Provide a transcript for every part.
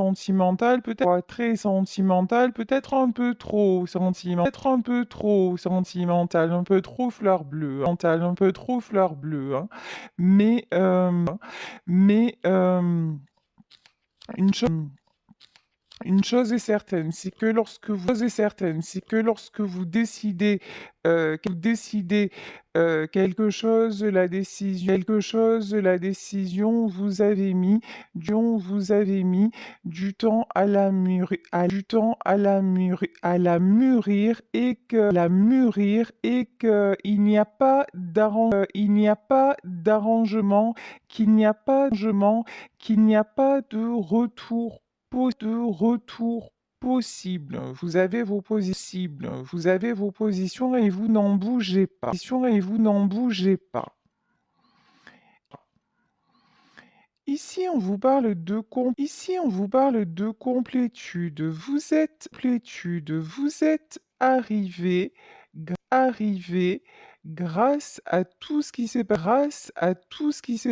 sentimental, peut-être très sentimental, peut-être un peu trop sentimental, peut-être un peu trop sentimental, un peu trop fleur bleue, un peu trop fleur bleue, hein. Mais, mais, une chose une chose est certaine, c'est que lorsque vous décidez, la décision, vous avez mis du temps à la mûrir et que il n'y a pas d'arrangement, qu'il n'y a pas de retour possible. Vous avez vos positions et vous n'en bougez pas. Ici, on vous parle de complétude. Vous êtes arrivé grâce à tout ce qui s'est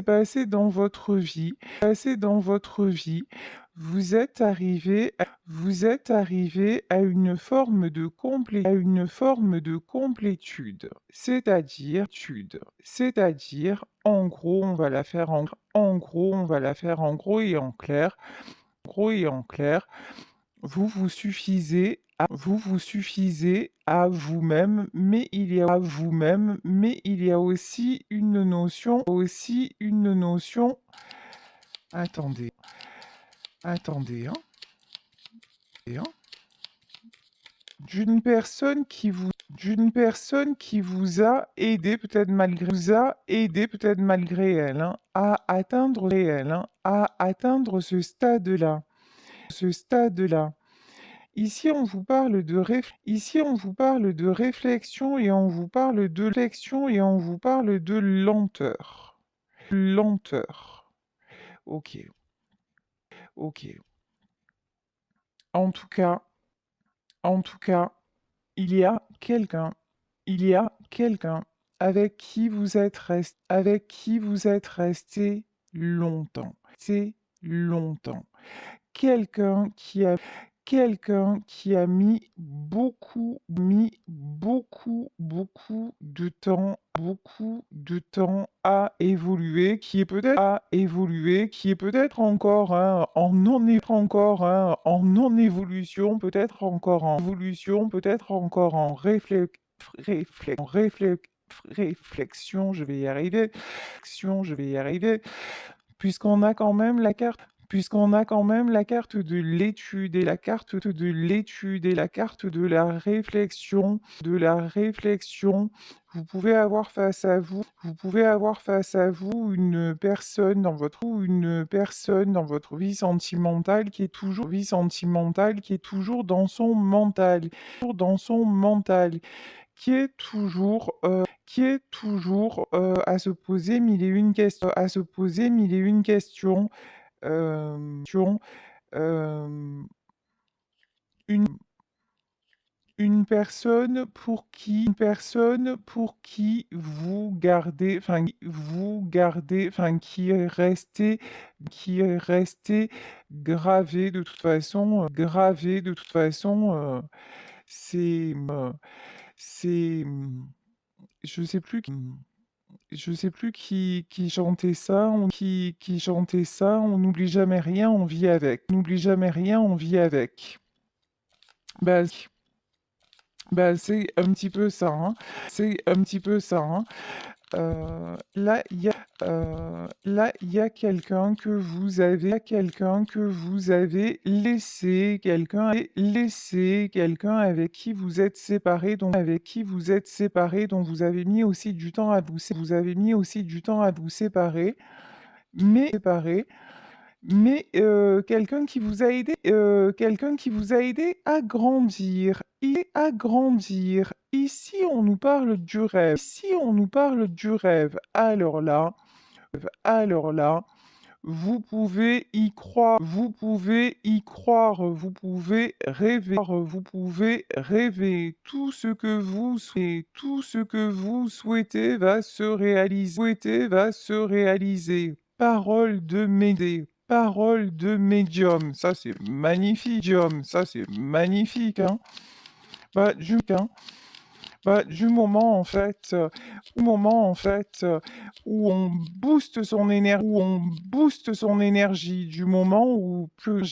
passé dans votre vie. Vous êtes arrivé à une forme de complétude. C'est-à-dire, en gros, on va la faire en gros et en clair. Vous vous suffisez à vous-même, mais il y a aussi une notion, attendez, hein, hein, d'une personne qui vous a aidé peut-être malgré elle, hein, à atteindre ce stade-là. Ici, on vous parle de réflexion et on vous parle de lenteur. Ok, ok. En tout cas, en tout cas, il y a quelqu'un, avec qui vous êtes resté longtemps. C'est longtemps. Quelqu'un qui a beaucoup de temps à évoluer, qui est peut-être encore hein, en non-évolution, peut-être encore en réflexion, je vais y arriver, puisqu'on a quand même la carte de l'étude et la carte de la réflexion, vous pouvez avoir face à vous une personne dans votre vie sentimentale qui est toujours dans son mental, qui est toujours à se poser mille et une questions, hem, une pour qui qui est resté gravé de toute façon, c'est, c'est, je sais plus qui chantait ça, on n'oublie jamais rien, on vit avec. Bah, c'est un petit peu ça, hein. Là, il y a quelqu'un que vous avez laissé, quelqu'un avec qui vous êtes séparés, dont vous avez mis aussi du temps à vous séparer, mais quelqu'un qui vous a aidé à grandir. Ici, on nous parle du rêve. Alors là, vous pouvez rêver. Tout ce que vous souhaitez va se réaliser. Parole de Médée. parole de médium. Ça, c'est magnifique, médium. Ça, c'est magnifique, hein. Bah, du moment en fait où on booste son énergie, du moment où plus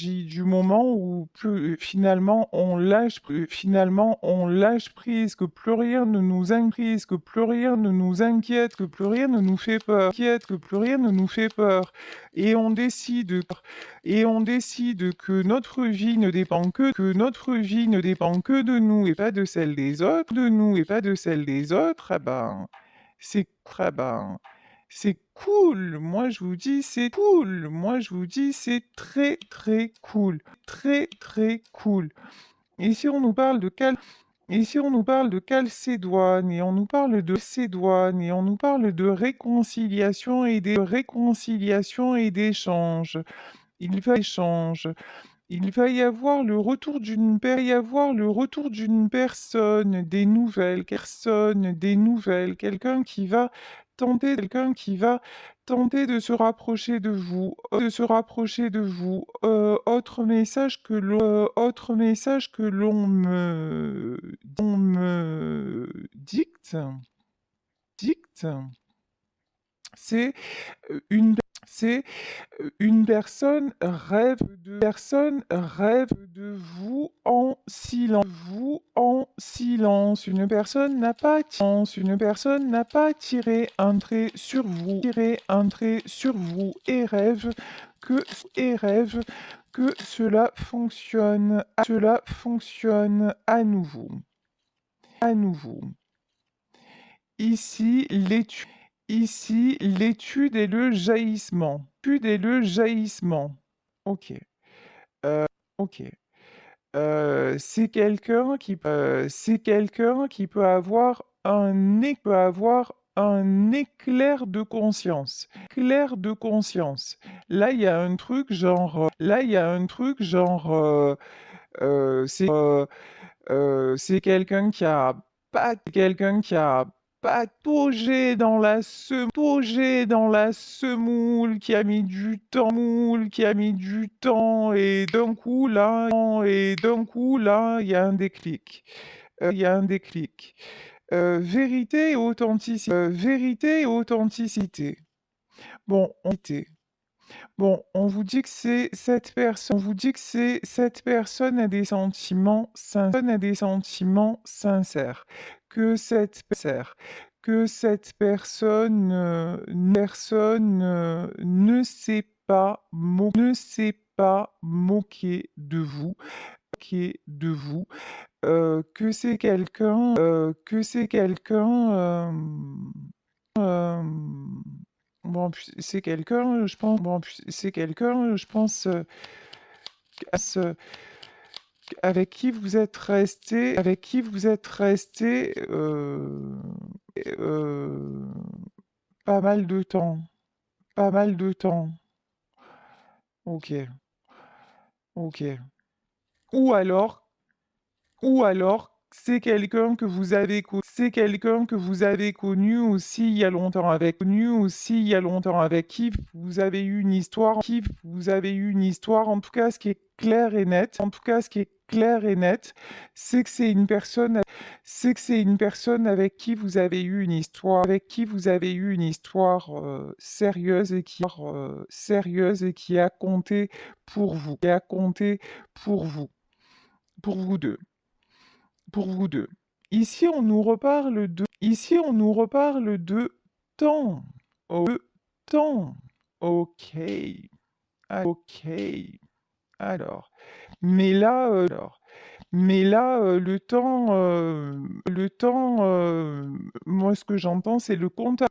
finalement on lâche prise, que plus rien ne nous prise, que plus rien ne nous inquiète, que plus rien ne nous fait peur, et on décide que notre vie ne dépend que de nous et pas de celle des autres, ah ben, c'est cool. Moi, je vous dis, c'est cool. Moi, je vous dis, c'est très, très cool. Très, très cool. Et si on nous parle de Calcédoine, et on nous parle de réconciliation et d'échange, il va échange. Il va y avoir le retour d'une personne, des nouvelles, quelqu'un qui va tenter de se rapprocher de vous, autre message que l'on me dicte, c'est une, c'est une personne de vous en silence. Une personne n'a pas tiré un trait sur vous que, et rêve que cela fonctionne à nouveau. Ici, l'étude et le jaillissement. Ok. Ok. C'est quelqu'un qui peut avoir un éclair de conscience. Là, il y a un truc genre, c'est quelqu'un qui a pataugé dans la semoule, qui a mis du temps, et d'un coup là, il y a un déclic. Vérité et authenticité. Bon, on vous dit que cette personne a des sentiments sincères, que cette personne, ne s'est pas moquée de vous, que c'est quelqu'un, bon, puis c'est quelqu'un, je pense, à ce avec qui vous êtes resté, heu, pas mal de temps. OK, OK. Ou alors c'est quelqu'un que vous avez connu aussi il y a longtemps, avec qui vous avez eu une histoire, en tout cas, ce qui est clair et net, c'est que c'est une personne avec qui vous avez eu une histoire, sérieuse et qui a compté pour vous, pour vous deux. Pour vous deux. Ici, on nous reparle de temps. De temps. Ok. Ok. Alors. Mais là, le temps, moi, c'est le compte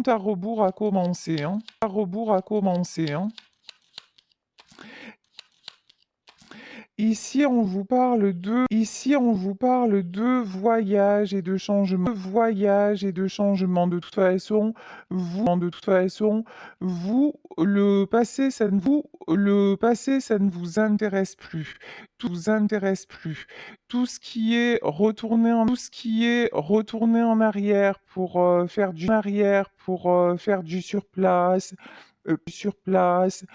à rebours a commencé, hein. Ici, on vous parle de voyage et de changement. De toute façon, le passé, ça ne vous intéresse plus. Tout ce qui est retourner en arrière pour faire du surplace, sur place,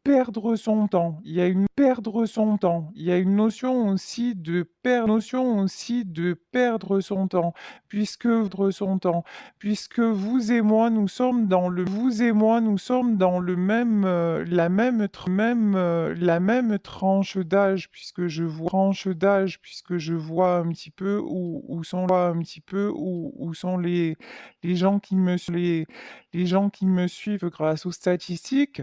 perdre son temps. Perdre son temps. Il y a une notion aussi de perdre son temps, puisque vous et moi, nous sommes dans le même, la même tranche d'âge, puisque je vois un petit peu où sont les gens qui me les gens qui me suivent grâce aux statistiques,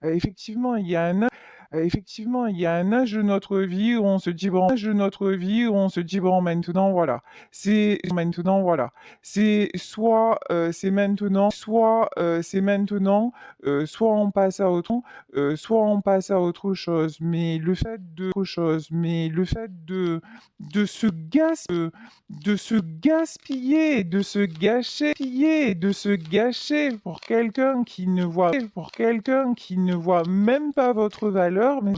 effectivement, il y a un âge de notre vie où on se dit bon maintenant voilà, c'est maintenant, soit on passe à autre chose. Mais le fait de se gas de se gaspiller, de se gâcher pour quelqu'un qui ne voit même pas votre valeur, mais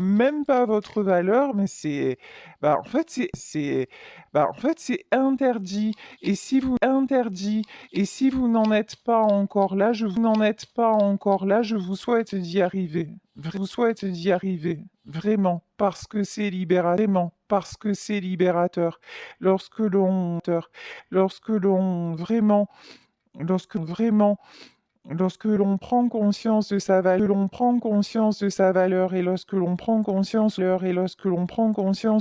en fait, en fait, c'est interdit. Et si vous n'en êtes pas encore là, je vous souhaite d'y arriver. Vraiment, parce que c'est libérateur. Lorsque l'on, lorsque l'on vraiment, lorsque vraiment, lorsque l'on prend conscience de sa valeur, et lorsque l'on prend conscience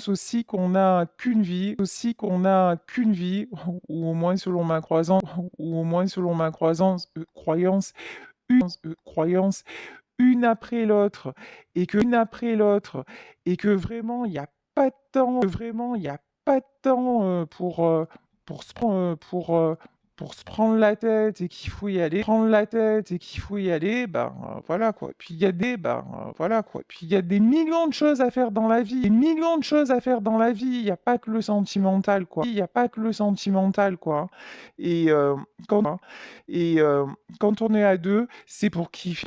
aussi qu'on n'a qu'une vie, ou au moins selon ma croissance, croyance, une après l'autre, et que vraiment il n'y a pas de temps, pour pour se prendre la tête et qu'il faut y aller, voilà quoi. Puis il y a voilà quoi. Puis il y a des millions de choses à faire dans la vie, Il n'y a pas que le sentimental quoi. Et et quand on est à deux, c'est pour kiffer.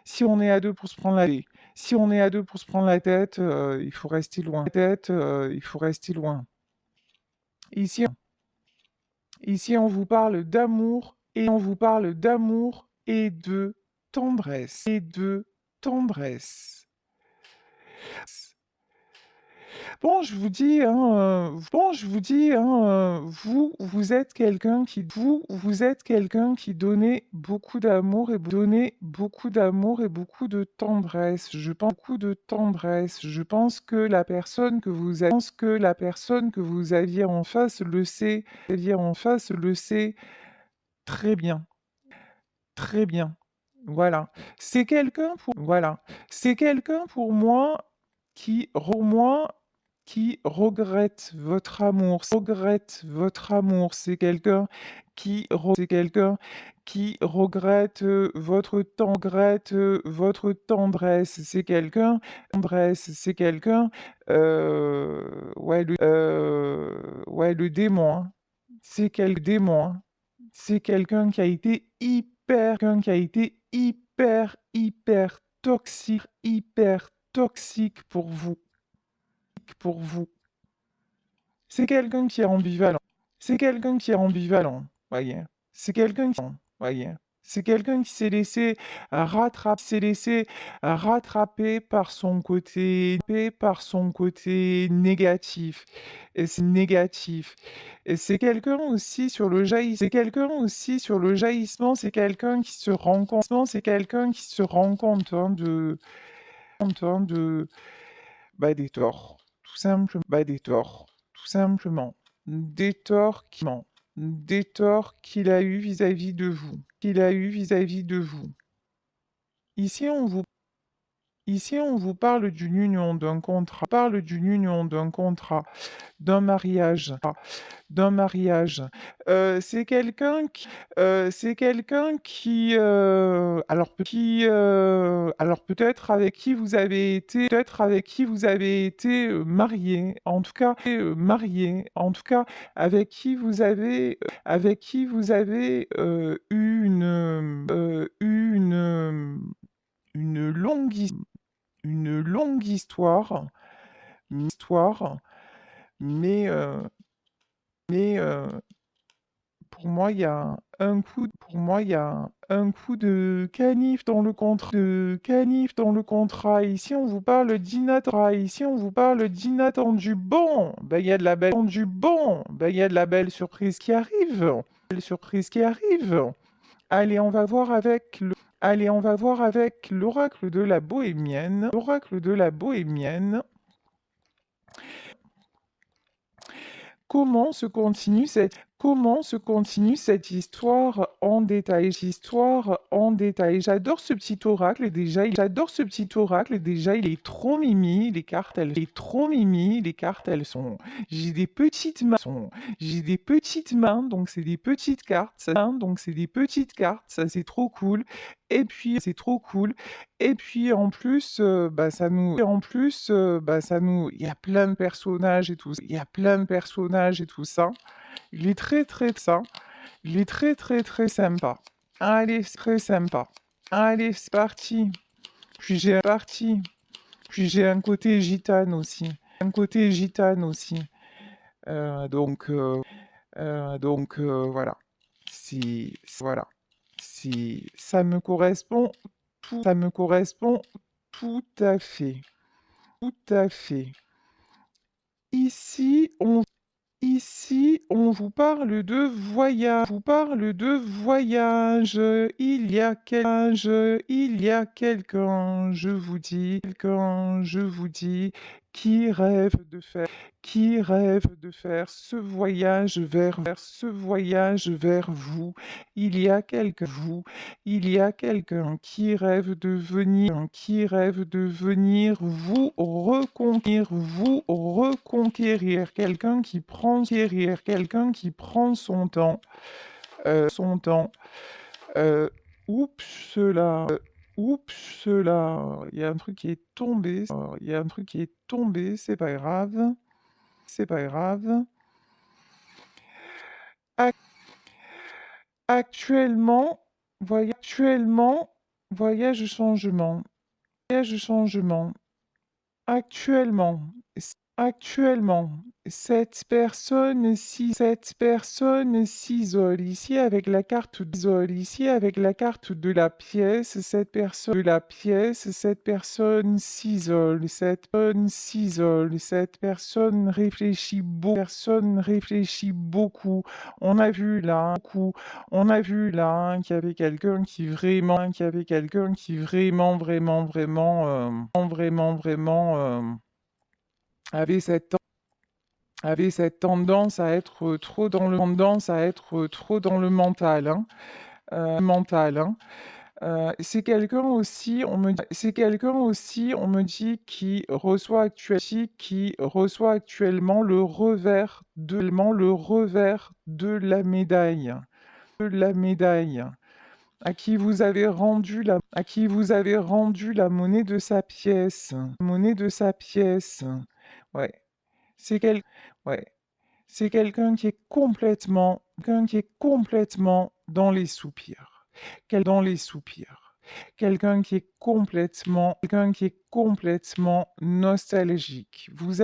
Si on est à deux pour se prendre la tête, il faut rester loin. Ici, on vous parle d'amour et de tendresse. Bon, je vous dis, vous êtes quelqu'un qui donnait beaucoup d'amour et beaucoup de tendresse. Je pense que la personne que vous aviez en face le sait très bien, très bien. Voilà. C'est quelqu'un pour moi qui regrette votre amour. C'est quelqu'un qui regrette votre tendresse. C'est quelqu'un, le démon, hein. C'est quelqu'un qui a été hyper toxique pour vous. C'est quelqu'un qui est ambivalent. Voyez. Voyez. C'est quelqu'un qui s'est laissé rattraper par son côté négatif. Et c'est négatif. Et c'est quelqu'un aussi sur le jaillissement, c'est quelqu'un qui se rend compte, des torts, tout simplement, des torts qu'il a eu vis-à-vis de vous, Ici, on vous parle d'une union, d'un mariage, c'est quelqu'un qui, alors peut-être avec qui vous avez été, marié, en tout cas, avec qui vous avez eu une longue histoire, mais, mais Pour moi, il y a pour moi, il y a un coup de canif dans le contrat. Ici, on vous parle d'inattendu. Bon, ben, il y a de la belle surprise qui arrive. Belle surprise qui arrive. Allez, on va voir avec l'oracle de la bohémienne. L'oracle de la bohémienne. Comment se continue cette histoire en détail? J'adore ce petit oracle déjà, il est trop mimi, les cartes, elles sont, j'ai des petites mains, donc c'est des petites cartes, ça c'est trop cool. Et puis, c'est trop cool. Et puis en plus, bah, il y a plein de personnages et tout, ça. Il est très sympa. Allez, c'est très sympa. Allez, c'est parti. Parti. Puis j'ai un côté gitane aussi. Euh, donc, euh, voilà. Voilà. Si ça me correspond ça me correspond tout à fait. Tout à fait. Ici, on vous parle de voyage. Il y a quelqu'un, je vous dis, qui rêve de faire, ce voyage vers vous. Il y a quelqu'un qui rêve de venir vous reconquérir, quelqu'un qui prend son temps. Euh, oups là, il y a un truc qui est tombé, c'est pas grave, c'est pas grave. Ac- Actuellement, voyage changement, changement. Actuellement, Actuellement, cette personne s'isole ici avec la carte de la pièce. Cette personne s'isole. Cette personne réfléchit beaucoup. On a vu là, qu'il y avait quelqu'un qui avait tendance à être trop dans le mental, hein. Mental, hein. On me dit, qui reçoit actuellement le revers de la médaille. À qui vous avez rendu la monnaie de sa pièce. Ouais, c'est quel... ouais. C'est quelqu'un qui est complètement dans les soupirs. Dans les soupirs. Quelqu'un qui est complètement nostalgique. Vous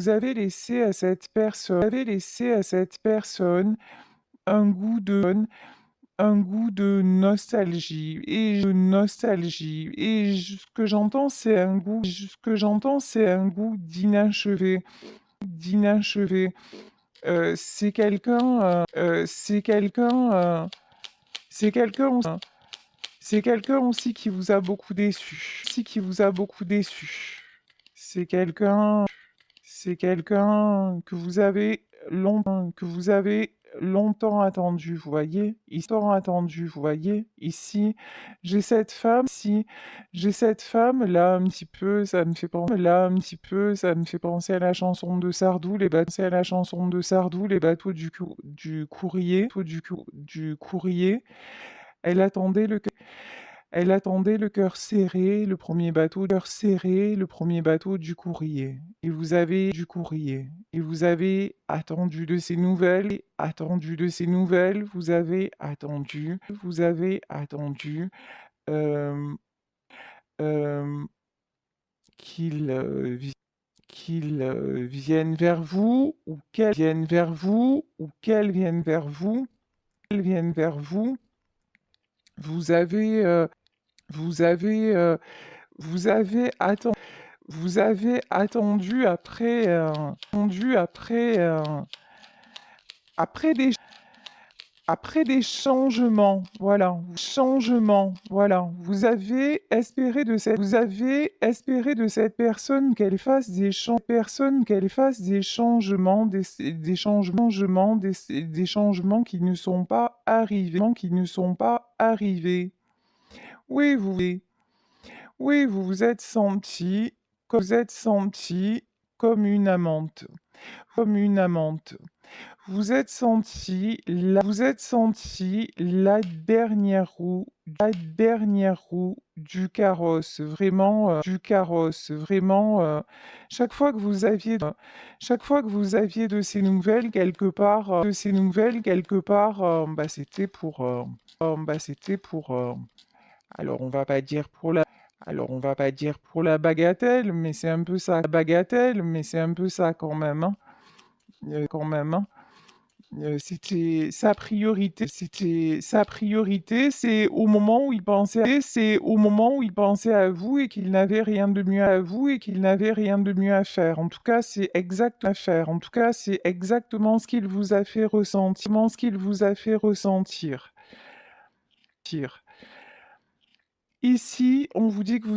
avez laissé à cette personne un goût de nostalgie. Ce que j'entends, c'est un goût d'inachevé. C'est quelqu'un, c'est quelqu'un, aussi qui vous a beaucoup déçu. C'est quelqu'un, que vous avez longtemps attendu, vous voyez? Vous voyez? Ici, j'ai cette femme là un petit peu, ça me fait penser à la chanson de Sardou, les bateaux du courrier, du courrier. Elle attendait le Elle attendait le cœur serré, le premier bateau du courrier. Et vous avez attendu de ses nouvelles, vous avez attendu euh, euh, qu'il qu'ils viennent vers vous ou qu'elles viennent vers vous ou qu'elles viennent vers vous, qu'elles viennent vers vous. Vous avez, vous avez, vous avez attendu, vous avez attendu après des après des changements, voilà. Vous avez espéré de cette personne qu'elle fasse des changements, des changements qui ne sont pas arrivés. Oui, vous vous êtes senti comme une amante, comme une amante. Vous êtes senti la dernière roue du carrosse, vraiment. Chaque fois que vous aviez de ces nouvelles quelque part, c'était pour, alors on va pas dire pour la bagatelle, mais c'est un peu ça, quand même, hein, quand même, hein. C'était sa priorité, c'est au moment où il pensait à vous et qu'il n'avait rien de mieux à faire. En tout cas, c'est exactement ce qu'il vous a fait ressentir. Ici, on vous dit que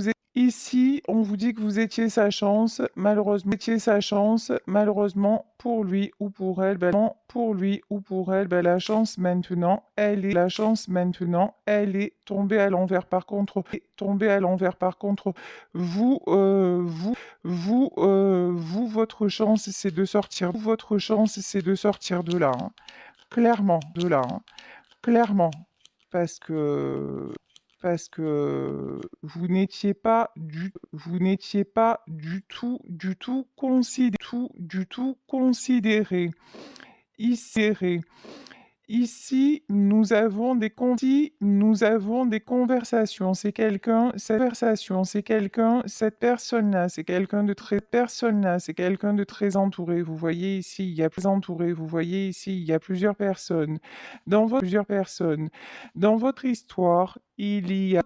vous étiez sa chance, malheureusement pour lui ou pour elle, la chance maintenant, elle est tombée à l'envers. Vous, votre chance, c'est de sortir de là, hein. Clairement, clairement, parce que vous n'étiez pas du tout considéré. Ici, nous avons des conversations. Cette personne-là, c'est quelqu'un de très entouré. Vous voyez ici, il y a plusieurs personnes. Dans votre histoire, il y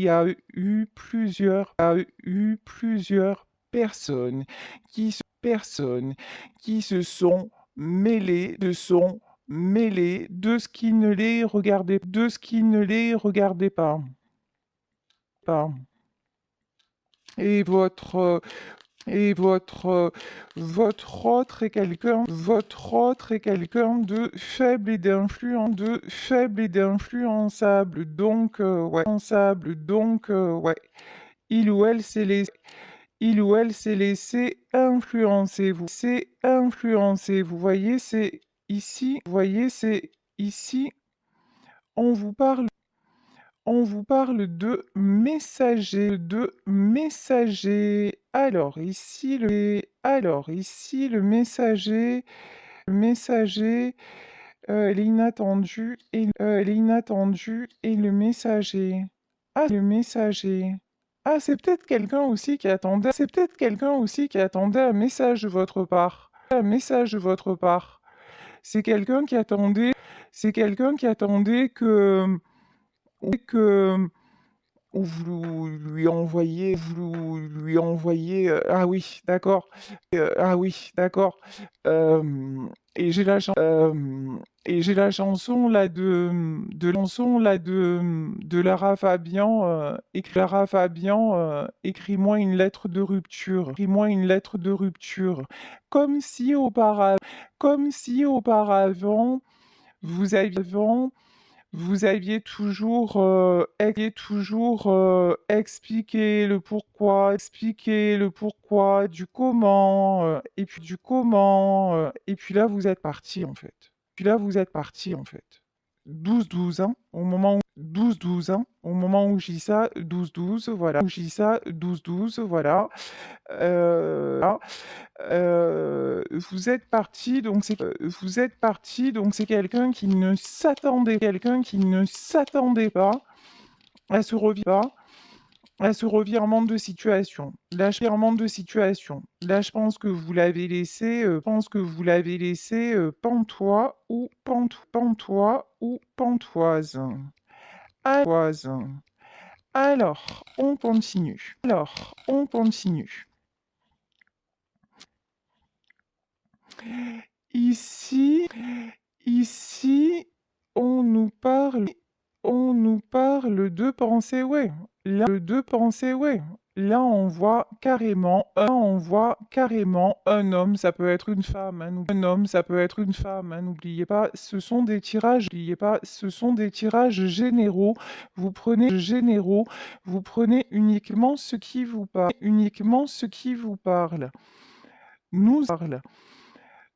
a eu plusieurs personnes qui se sont mêlées de ce qui ne les regardait pas. Et votre autre est quelqu'un de faible et d'influençable. Donc, ouais. Il ou elle s'est laissé influencer. Vous voyez, c'est ici, on vous parle de messager. Le messager, l'inattendu et le messager. Ah, c'est peut-être quelqu'un aussi qui attendait, un message de votre part. C'est quelqu'un qui attendait, que vous lui envoyez, ah oui, d'accord. Et j'ai la chanson là de Lara Fabian, écris-moi une lettre de rupture. Comme si auparavant, vous aviez expliqué le pourquoi, du comment, et puis là vous êtes parti en fait. 12-12, hein, au moment où je dis ça, 12-12, voilà. Là, vous êtes parti, donc c'est quelqu'un qui ne s'attendait pas à ce revirement, à ce revirement de situation. Là, revirement de situation. Là, je pense que vous l'avez laissé, pantois ou pantois ou pantoise. Pantoise. Alors, on continue. Ici, on nous parle de pensée, ouais. Là, on voit carrément un homme, ça peut être une femme, hein, n'oubliez pas, ce sont des tirages, généraux. Vous prenez uniquement ce qui vous parle.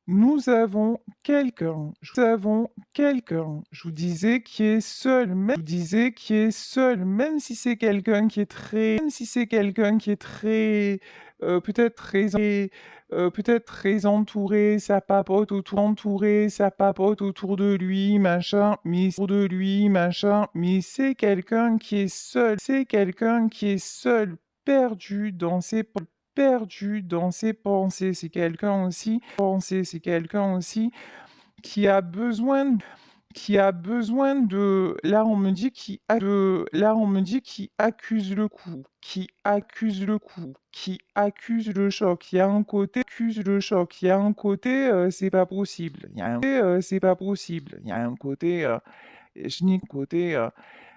Nous avons quelqu'un, je vous disais, qui est seul, même si c'est quelqu'un qui est très, peut-être peut-être très entouré, ça papote autour de lui, machin, mais c'est quelqu'un qui est seul, perdu dans ses pensées. C'est quelqu'un aussi qui a besoin de là on me dit qui accuse le coup, qui accuse le choc. Il y a un côté c'est pas possible. Il y a un côté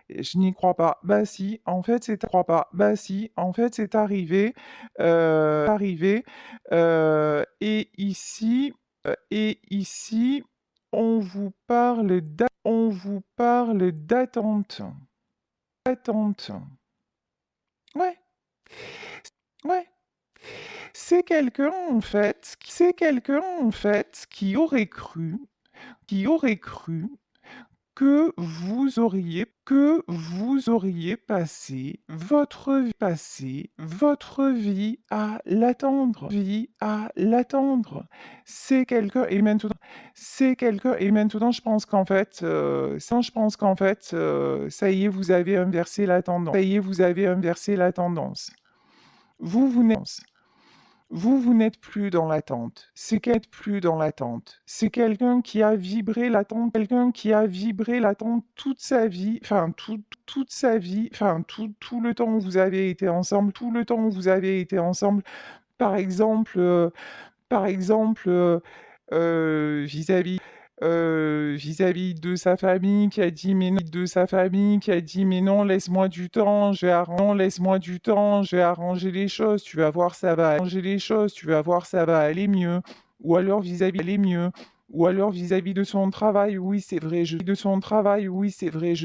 je n'y crois pas. Bah si, en fait c'est arrivé, et ici, on vous parle d'attente. Ouais, ouais. C'est quelqu'un en fait qui aurait cru que vous auriez passé votre vie à l'attendre, C'est quelqu'un et maintenant je pense qu'en fait, ça y est, vous avez inversé la tendance. Vous n'êtes vous n'êtes plus dans l'attente. C'est quelqu'un qui a vibré l'attente, toute sa vie, tout le temps où vous avez été ensemble, Par exemple, vis-à-vis de sa famille qui a dit mais non, laisse-moi du temps, je vais arranger les choses, tu vas voir ça va aller mieux. Ou alors vis-à-vis de son travail, oui c'est vrai, je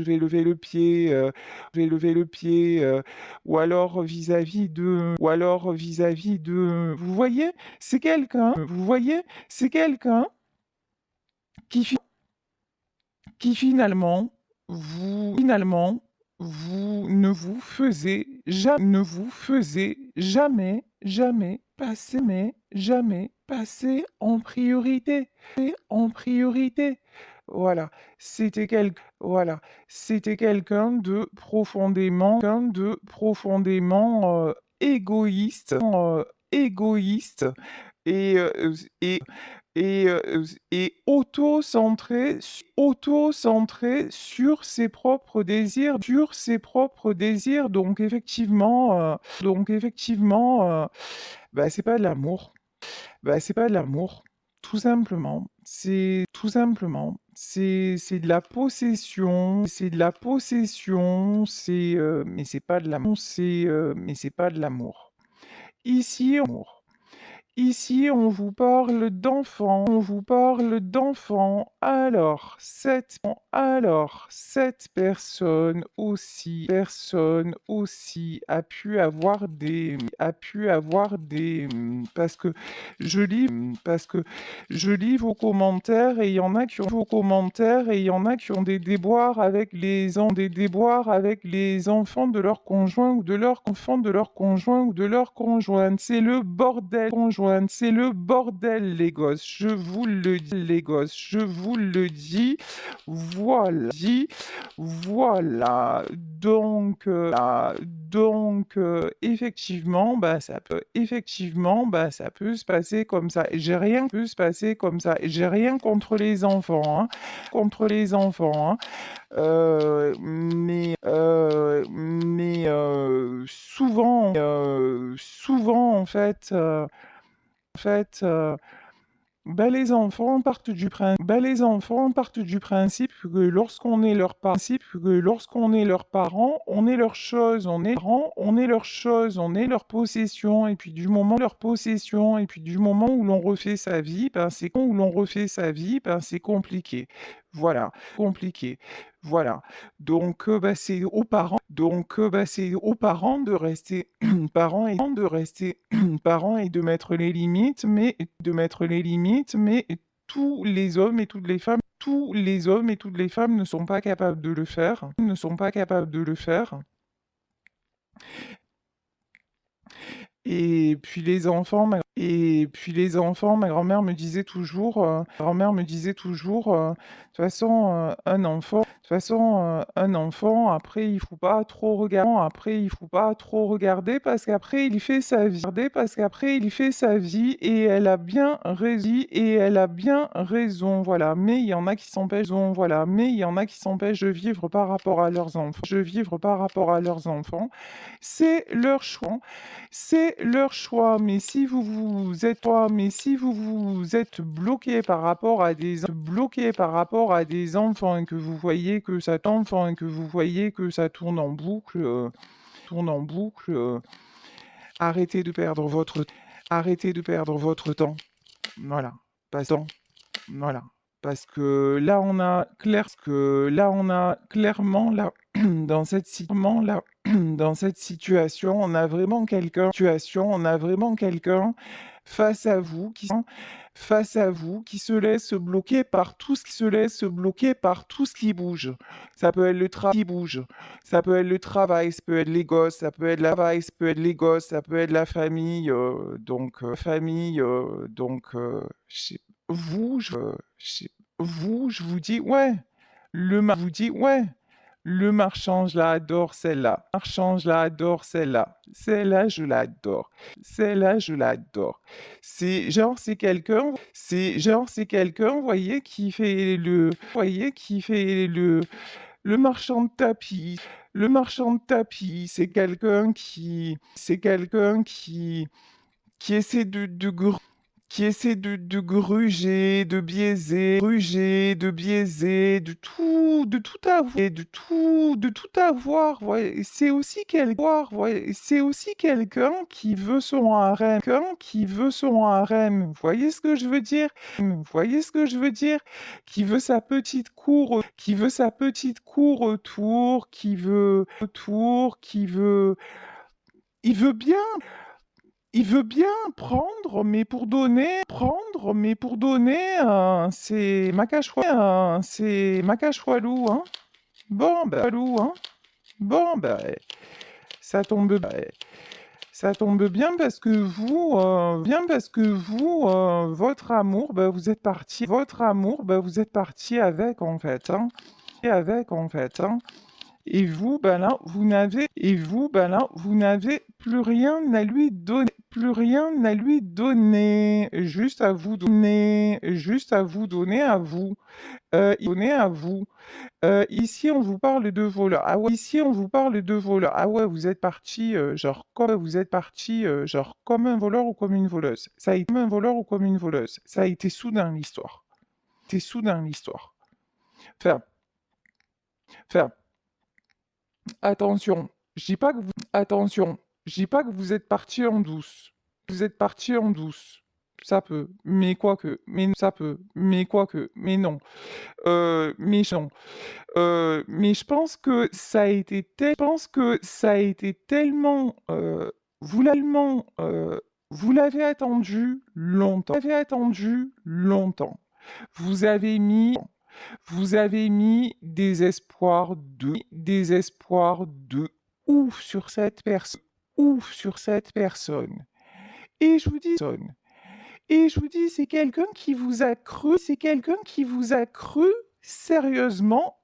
vais lever le pied, ou alors vis-à-vis de, vous voyez, c'est quelqu'un qui, qui vous ne vous faisait jamais passer en priorité, Voilà, c'était quelqu'un de profondément égoïste, égoïste et, auto-centré sur ses propres désirs, Donc effectivement, bah, c'est pas de l'amour. Tout simplement. C'est de la possession. Mais c'est pas de l'amour. Mais c'est pas de l'amour. Ici, on vous parle d'enfants, cette personne aussi parce que je lis vos commentaires et il y en a qui ont des déboires avec les enfants de leur conjoint ou de leur conjointe. C'est le bordel, les gosses. Je vous le dis. Voilà. Voilà. Donc, Donc ça peut se passer comme ça. J'ai rien contre les enfants, hein, souvent en fait, les enfants partent du principe que lorsqu'on est leurs parents, on est leurs choses, on est leur possession, et puis du moment où l'on refait sa vie, c'est compliqué. Voilà, compliqué. Voilà. Donc, c'est aux parents de rester parents et de mettre les limites, mais tous les hommes et toutes les femmes ne sont pas capables de le faire, ma grand-mère me disait toujours, de toute façon, un enfant, après, il faut pas trop regarder parce qu'après, il fait sa vie. Et elle a bien raison, voilà. Mais il y en a qui s'empêchent de vivre par rapport à leurs enfants. C'est leur choix. Mais si vous êtes bloqué par rapport à des enfants et que vous voyez que ça tourne en boucle, arrêtez de perdre votre temps. Voilà. Voilà. Parce que là, on a clairement, là, dans cette situation, on a vraiment quelqu'un face à vous qui se laisse bloquer par tout ce qui bouge. Ça peut être le travail qui bouge, ça peut être le travail, ça peut être les gosses, ça peut être ça peut être la famille, je sais- vous, je vous dis, ouais, le marchand, je l'adore, celle-là. Celle-là, je l'adore. C'est quelqu'un, vous voyez, qui fait le marchand de tapis. Le marchand de tapis, c'est quelqu'un qui essaie qui essaie de gruger, de biaiser, de tout avoir. Ouais. C'est aussi quelqu'un qui veut son harem, Vous voyez ce que je veux dire? Qui veut sa petite cour, il veut bien. Il veut bien prendre, mais pour donner, c'est Macachoualou, hein. Bon, bah, ça tombe, ça tombe bien parce que votre amour, vous êtes parti avec, en fait, hein. Et vous, ben là, vous n'avez plus rien à lui donner, juste à vous donner à vous. Ici, on vous parle de voleur. Ah ouais, vous êtes parti, genre comme un voleur ou comme une voleuse. Ça a été soudain l'histoire. Enfin, enfin, attention, je dis pas que vous êtes parti en douce. Ça peut, mais quoique, mais non. Non. Mais je pense que ça a été tellement, vous l'avez attendu longtemps. Vous avez mis, des espoirs de ouf sur cette personne. Et je vous dis, c'est quelqu'un qui vous a cru sérieusement,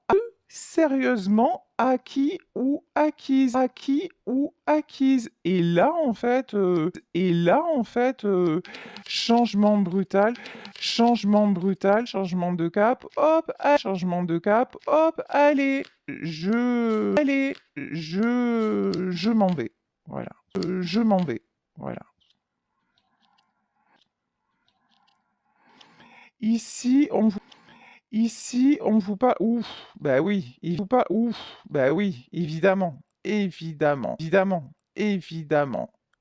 acquise. Et là, en fait, changement brutal, changement de cap, hop, changement de cap, hop, je m'en vais. Voilà, je m'en vais. Voilà. Ici, on vous parle. Ouf, bah oui, il vous parle. Ouf, bah oui, évidemment, évidemment.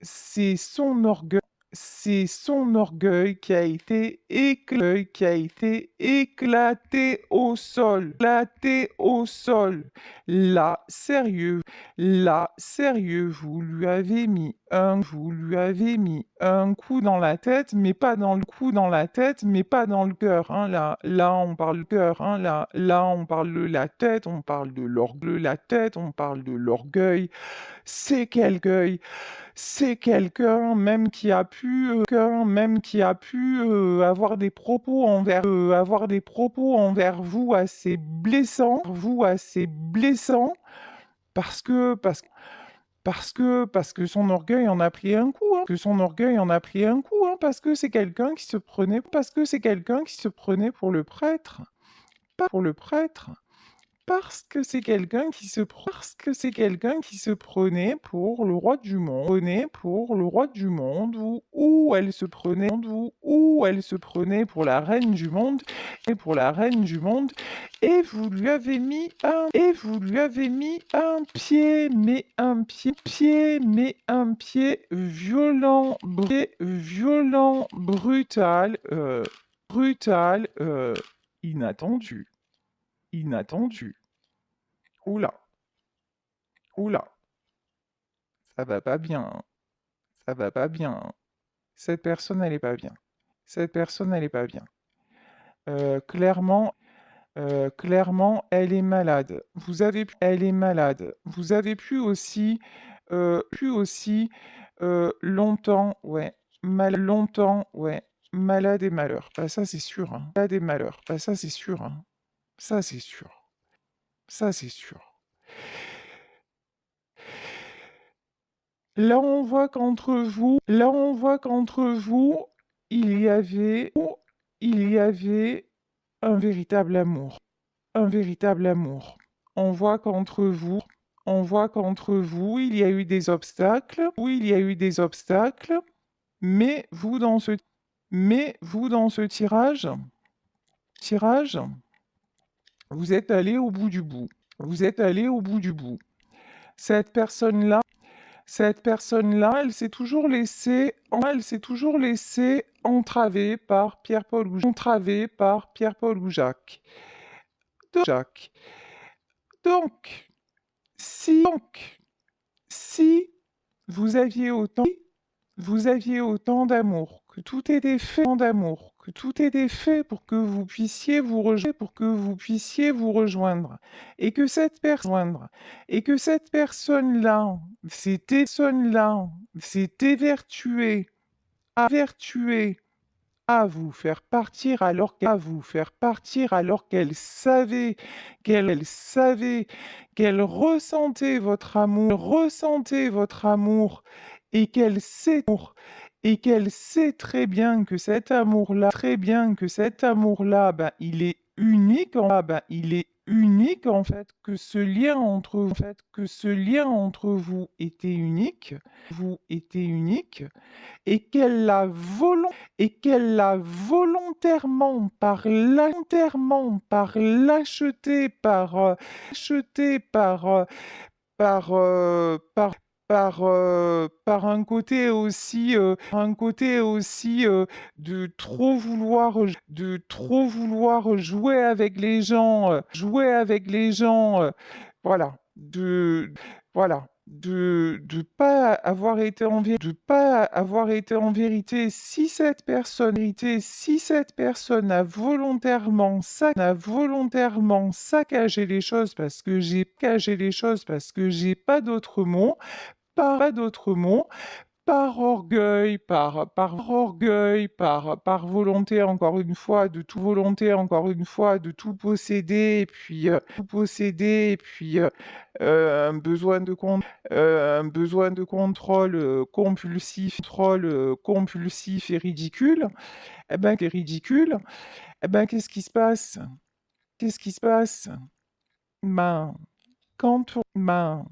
C'est son orgueil. C'est son orgueil qui a été éclaté au sol. Éclaté au sol. Là, sérieux, vous lui avez mis un coup dans la tête, mais pas dans le cœur. Hein. Là, on parle du cœur. Hein. Là, on parle de la tête, on parle de l'orgueil. C'est quelqu'un même qui a pu, avoir des propos envers vous assez blessants, parce que son orgueil en a pris un coup, hein, parce que c'est quelqu'un qui se prenait, pour le prêtre, pas pour le prêtre. Parce que c'est quelqu'un qui se prenait pour le roi du monde, ou elle se prenait pour la reine du monde, et vous lui avez mis un pied, mais un pied violent, brutal, inattendu. Oula, oula, ça va pas bien, hein. Ça va pas bien, hein. Cette personne, elle est pas bien. Clairement, elle est malade. Vous avez pu aussi, longtemps, ouais, malade et malheur. Bah ça, c'est sûr, hein. Bah ça, c'est sûr, hein. Ça, c'est sûr. Là, on voit qu'entre vous, il y avait un véritable amour. On voit qu'entre vous, il y a eu des obstacles. Oui, il y a eu des obstacles, mais vous, dans ce tirage, vous êtes allé au bout du bout. Cette personne-là, elle s'est toujours laissée entraver par Pierre-Paul ou Jacques. Donc, si vous aviez autant d'amour, que tout était fait pour que vous puissiez vous rejoindre, et que cette personne-là s'est évertuée à vous faire partir alors qu'elle savait qu'elle ressentait votre amour, et qu'elle sait très bien que cet amour-là, ben, il est unique en fait, que ce lien entre vous était unique, et qu'elle l'a volontairement, par lâcheté, par un côté aussi, de trop vouloir jouer avec les gens, voilà, de pas avoir été en vérité. Si cette personne a volontairement saccagé les choses, parce que j'ai pas d'autres mots, par orgueil, par volonté encore une fois, de tout posséder, et puis un besoin de contrôle compulsif et ridicule, eh ben qu'est-ce qui se passe? Qu'est-ce qui se passe? Ben, ben,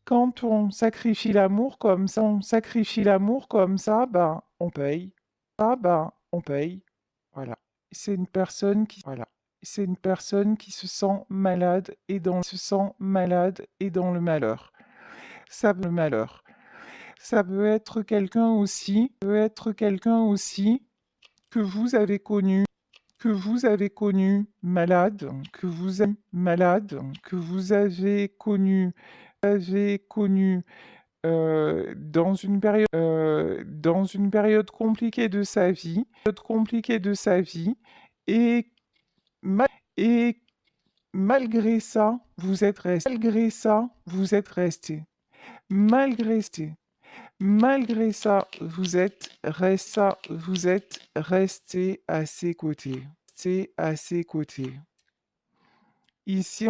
quand on sacrifie l'amour comme ça, ben, on paye. On paye. Voilà. Voilà. C'est une personne qui se sent malade et dans le malheur. Le malheur. Ça peut être quelqu'un aussi que vous avez connu, malade, avez connu dans une période compliquée de sa vie, et, ma- et malgré ça, vous êtes resté à ses côtés. Ici,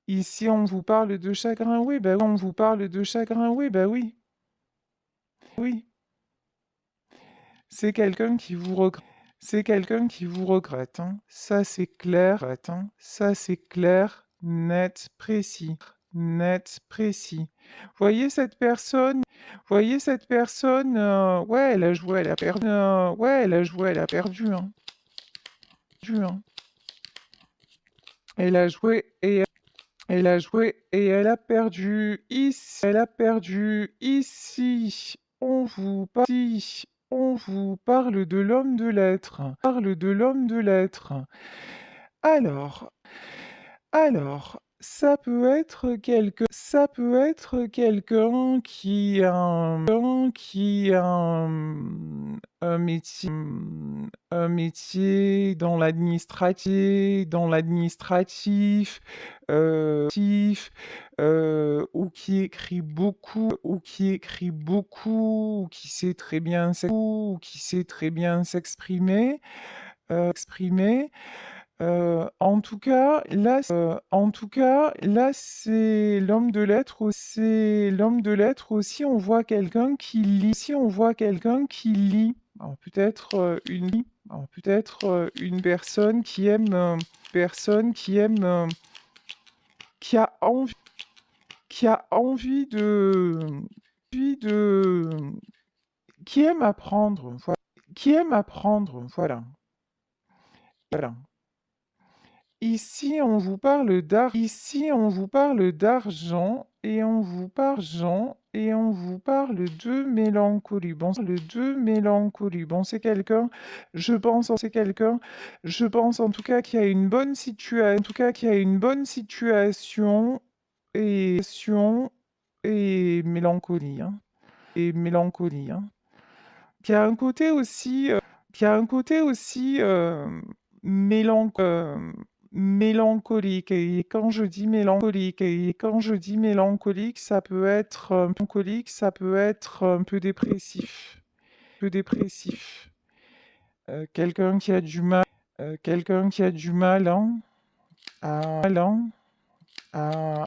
ici, on vous parle de chagrin, oui, bah oui, on vous parle de chagrin, oui, bah oui, oui. C'est quelqu'un qui vous regrette. Hein. Ça c'est clair, net, précis. Voyez cette personne, ouais, elle a perdu, hein. Hein. Elle a joué et elle a perdu. Ici. On vous parle de l'homme de lettres. Alors, ça peut être quelqu'un qui a un métier dans l'administratif, ou qui sait très bien s'exprimer. En tout cas, là, c'est l'homme de lettres aussi. On voit quelqu'un qui lit. Alors, peut-être une personne qui aime, qui a envie, qui a envie de, qui aime apprendre, voilà. Voilà. Ici, on vous parle d'argent et on vous parle de mélancolie. Bon, je pense en tout cas qu'il y a une bonne situation et mélancolie, hein. Qui a un côté aussi, mélan- euh, mélancolique. Et quand je dis mélancolique, ça peut être un peu dépressif. Quelqu'un qui a du mal, hein, hein,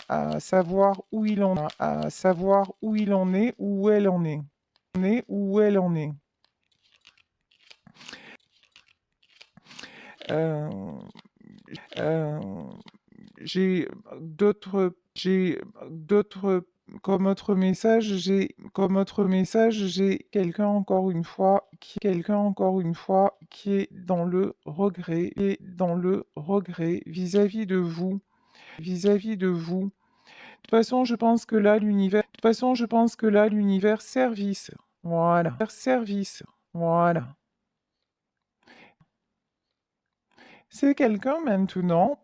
à savoir où il en, à savoir où il en est, où elle en est, où elle en est. Euh, euh, j'ai d'autres j'ai quelqu'un encore une fois qui est dans le regret, vis-à-vis de vous, De toute façon, je pense que là l'univers service. Voilà. C'est quelqu'un maintenant,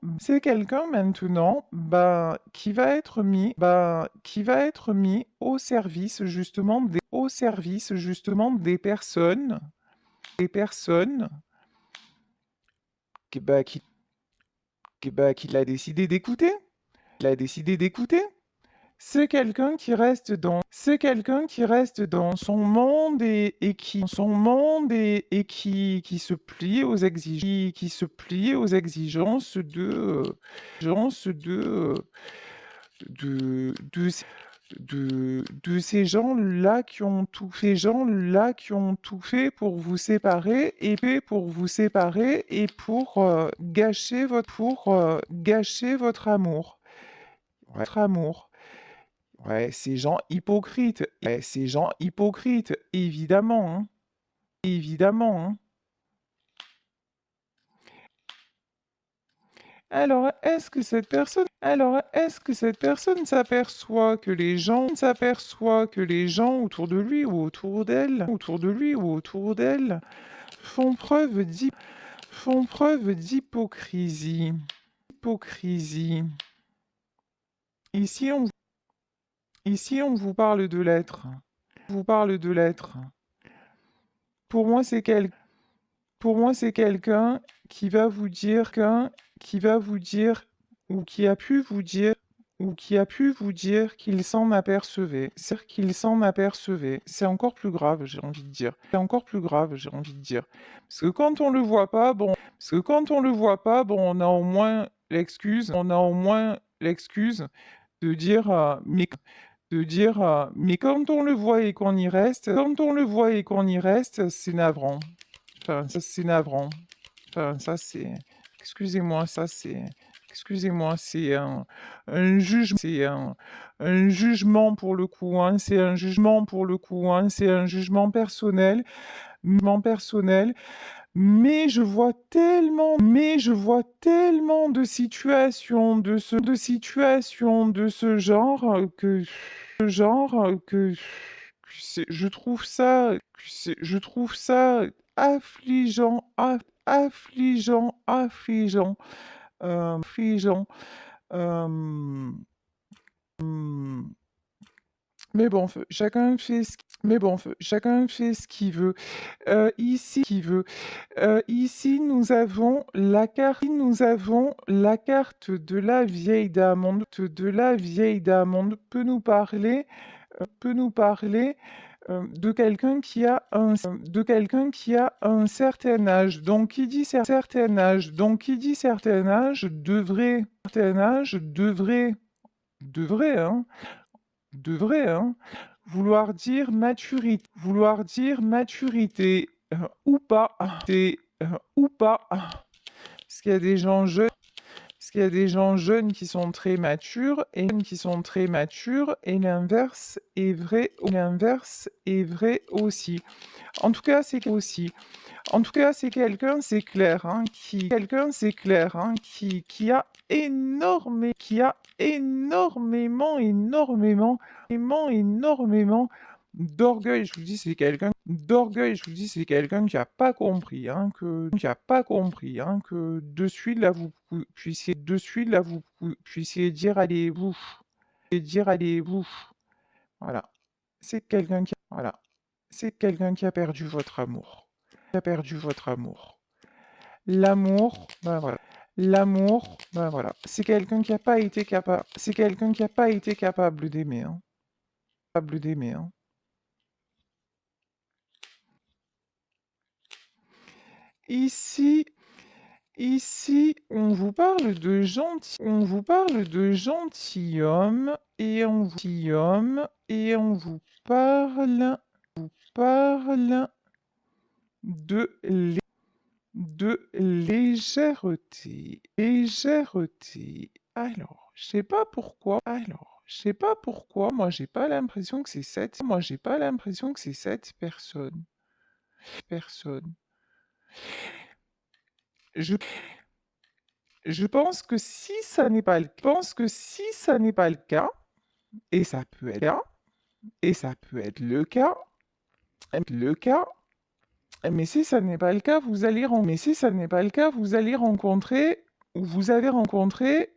ben, qui va être mis au service justement des personnes bah, qu'il a décidé d'écouter. C'est quelqu'un qui reste dans son monde et qui se plie aux exigences de ces gens-là qui ont tout fait pour vous séparer et pour gâcher votre amour. Votre amour. Ouais, ces gens hypocrites, évidemment, hein, évidemment, hein. Alors, est-ce que cette personne s'aperçoit que les gens autour de lui ou autour d'elle, font preuve d'hypocrisie. Hypocrisie. Ici, on vous parle de l'être. Pour moi, c'est quelqu'un qui va vous dire ou qui a pu vous dire qu'il s'en apercevait. C'est encore plus grave, j'ai envie de dire. Parce que quand on le voit pas, on a au moins l'excuse de dire mais quand on le voit et qu'on y reste, c'est navrant. Enfin, ça, c'est navrant. Enfin, ça, c'est... Excusez-moi, c'est un jugement pour le coup, hein. C'est un jugement personnel, mais je vois tellement de situations de ce genre que je trouve ça affligeant, affligeant. Euh, hmm. Mais bon, chacun fait ce qu'il veut. Ici, nous avons la carte de la vieille dame. On peut nous parler, de quelqu'un qui a un certain âge. Donc, qui dit certain âge, devrait, hein, vouloir dire maturité, ou pas, parce qu'il y a des gens jeunes. Parce qu'il y a des gens jeunes qui sont très matures et l'inverse est vrai aussi. En tout cas, c'est quelqu'un, c'est clair, hein, qui a énormément d'orgueil. Je vous dis, c'est quelqu'un qui a pas compris, hein, que de suite là vous puissiez dire allez-vous. Voilà. C'est quelqu'un qui, voilà. C'est quelqu'un qui a perdu votre amour. L'amour, ben voilà. C'est quelqu'un qui a pas été capable d'aimer, hein. Ici, on vous parle de gentilhomme et on vous parle de, légèreté. Alors, je sais pas pourquoi. Moi, j'ai pas l'impression que c'est cette personne. Je, je pense que si ça n'est pas le cas, et ça peut être le cas, mais si ça n'est pas le cas, vous allez rencontrer, ou vous avez rencontré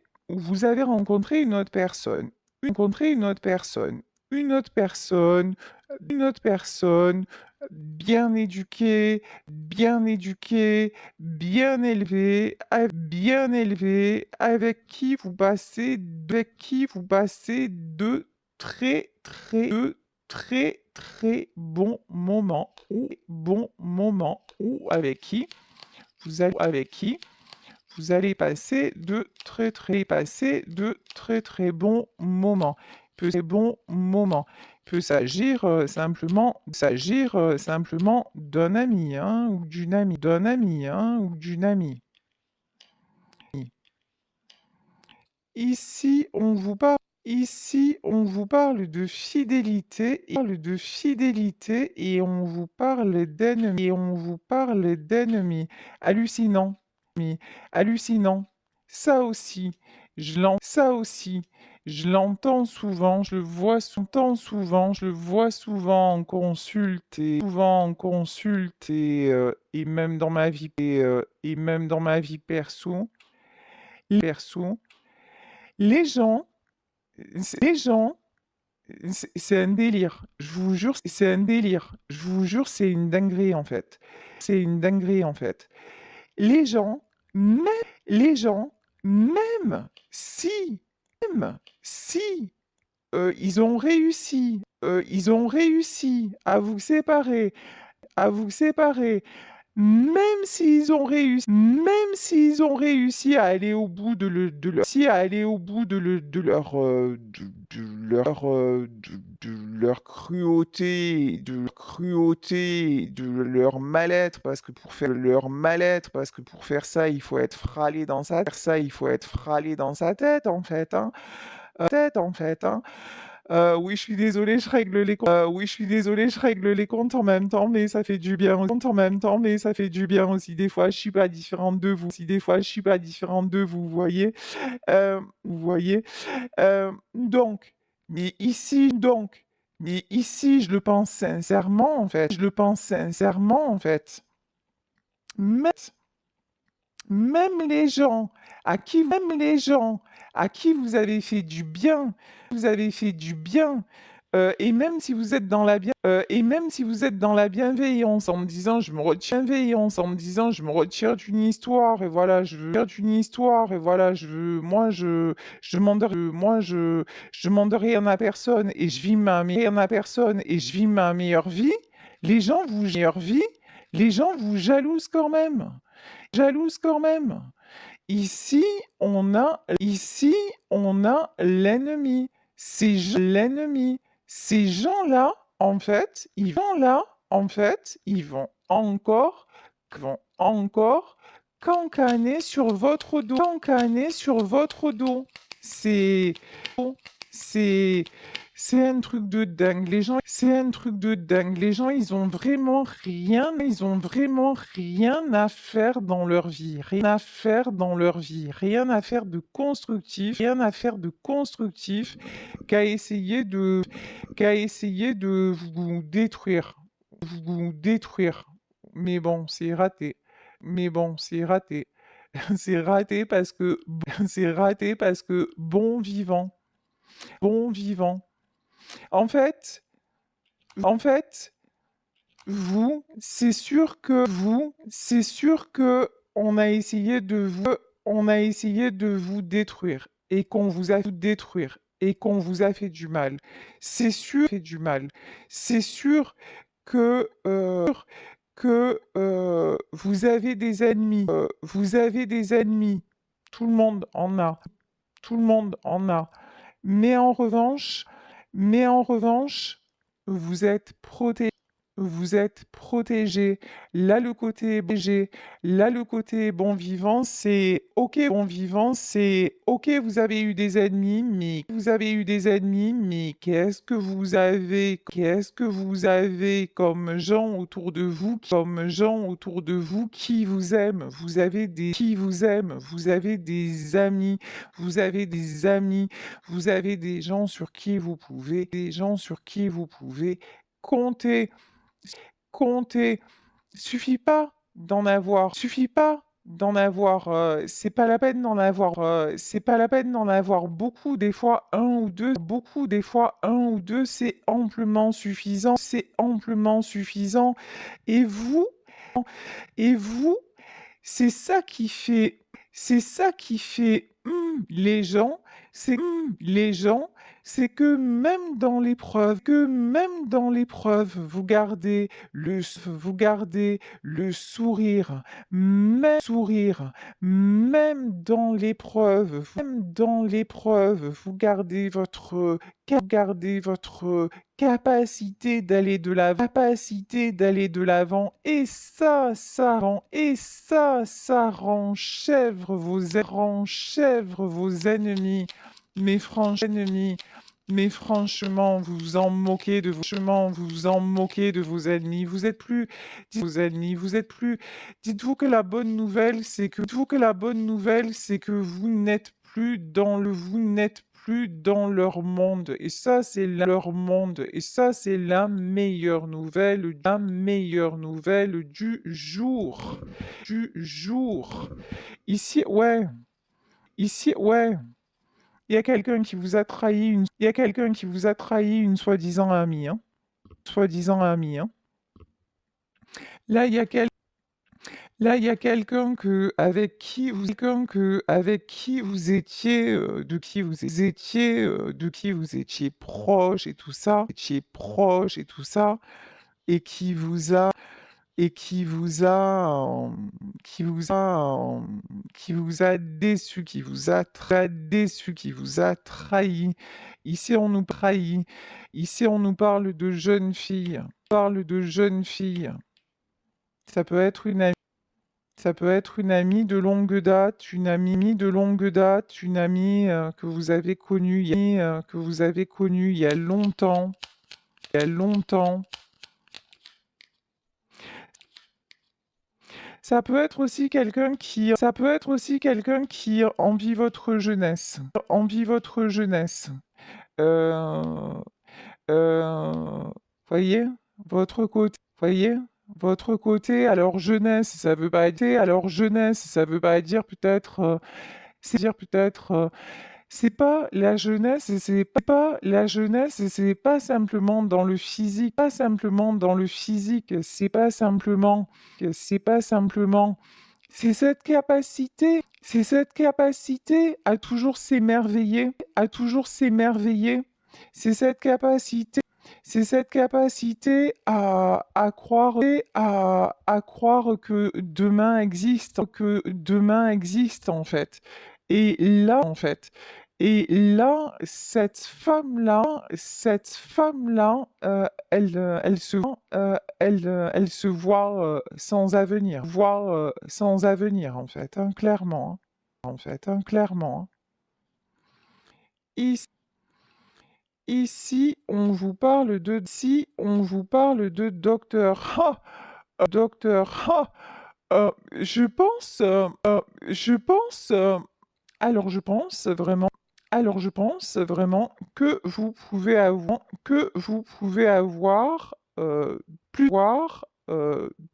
une autre personne. Une autre personne, bien éduquée, bien élevée, avec qui vous passez de très très bons moments ou avec qui vous allez passer de très bons moments. Il peut s'agir simplement d'un ami, hein, ou d'une amie, Ici, on vous parle de fidélité et on vous parle d'ennemis. Hallucinant, hallucinant. Ça aussi, ça aussi, je l'entends souvent, je le vois souvent en consulte et même dans ma vie perso. Les gens, les gens, c'est un délire. Je vous jure, c'est un délire. Je vous jure, c'est une dinguerie en fait. Les gens, même, les gens, même si, même si ils ont réussi à vous séparer, même s'ils ont réussi à aller au bout de leur cruauté, de leur mal-être, parce que pour faire ça, il faut être fralé dans sa tête, en fait, hein. Oui, je suis désolée, je règle les comptes en même temps, mais ça fait du bien aussi. Des fois, je suis pas différente de vous. Vous voyez? Vous voyez? Donc, mais ici, je le pense sincèrement, en fait. Même, même les gens à qui vous avez fait du bien, et même si vous êtes dans la bienveillance, en me disant je me retire d'une histoire, et voilà, je demande je demande rien à personne, et je vis ma meilleure vie, les gens vous jalousent quand même. Ici, on a l'ennemi. Ces gens-là, ils vont encore cancaner sur votre dos. C'est, c'est, c'est un truc de dingue. Les gens, ils ont vraiment rien à faire dans leur vie. Rien à faire de constructif qu'à essayer de vous détruire. Mais bon, c'est raté. C'est raté parce que, bon vivant. En fait, en fait, c'est sûr que on a essayé de vous détruire et qu'on vous a fait du mal. C'est sûr que vous avez des ennemis. Tout le monde en a. Mais en revanche, vous êtes protégé. Là, le côté bon vivant, c'est OK, vous avez eu des ennemis, mais qu'est-ce que vous avez comme gens autour de vous, qui vous aiment? Vous avez des amis, vous avez des gens sur qui vous pouvez compter. Compter. Suffit pas d'en avoir, c'est pas la peine d'en avoir beaucoup, des fois un ou 2, c'est amplement suffisant, et vous et vous, c'est ça qui fait, les gens, c'est que même dans l'épreuve, vous gardez le sourire, même dans l'épreuve, vous gardez votre capacité d'aller de l'avant, et ça rend chèvre vos ennemis. Mais franchement, vous vous en moquez de vos ennemis. Vous êtes plus. Dites-vous que la bonne nouvelle, c'est que vous n'êtes plus dans leur monde. Et ça, c'est leur monde. Et ça, c'est la meilleure nouvelle du jour. Du jour. Ici, ouais. Ici, ouais. Il y a quelqu'un qui vous a trahi une soi-disant amie, hein. Soi-disant amie, hein. Là, il y a quel- Là, il y a avec qui vous étiez, de qui vous étiez proche et tout ça, et qui vous a déçu, qui vous a trahi. Ici, on nous parle de jeunes filles. Ça peut être une amie, ça peut être une amie de longue date, une amie que vous avez connue il y a longtemps, il y a longtemps. Ça peut être aussi quelqu'un qui envie votre jeunesse. Euh, voyez, voyez, votre côté. Ça veut pas dire peut-être, c'est pas la jeunesse, et c'est pas simplement dans le physique, c'est pas simplement, c'est cette capacité à toujours s'émerveiller, c'est cette capacité, à croire que demain existe en fait. Et là, cette femme-là, elle se voit sans avenir, en fait, hein, clairement, hein. Ici, on vous parle de docteur. Docteur. Je pense, alors je pense vraiment que vous pouvez avoir,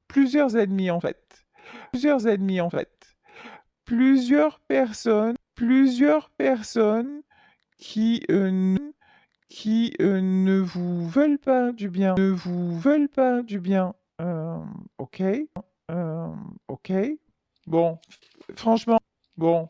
plusieurs ennemis en fait. Plusieurs personnes qui, ne vous veulent pas du bien. Euh, ok, ok. Bon, franchement, bon,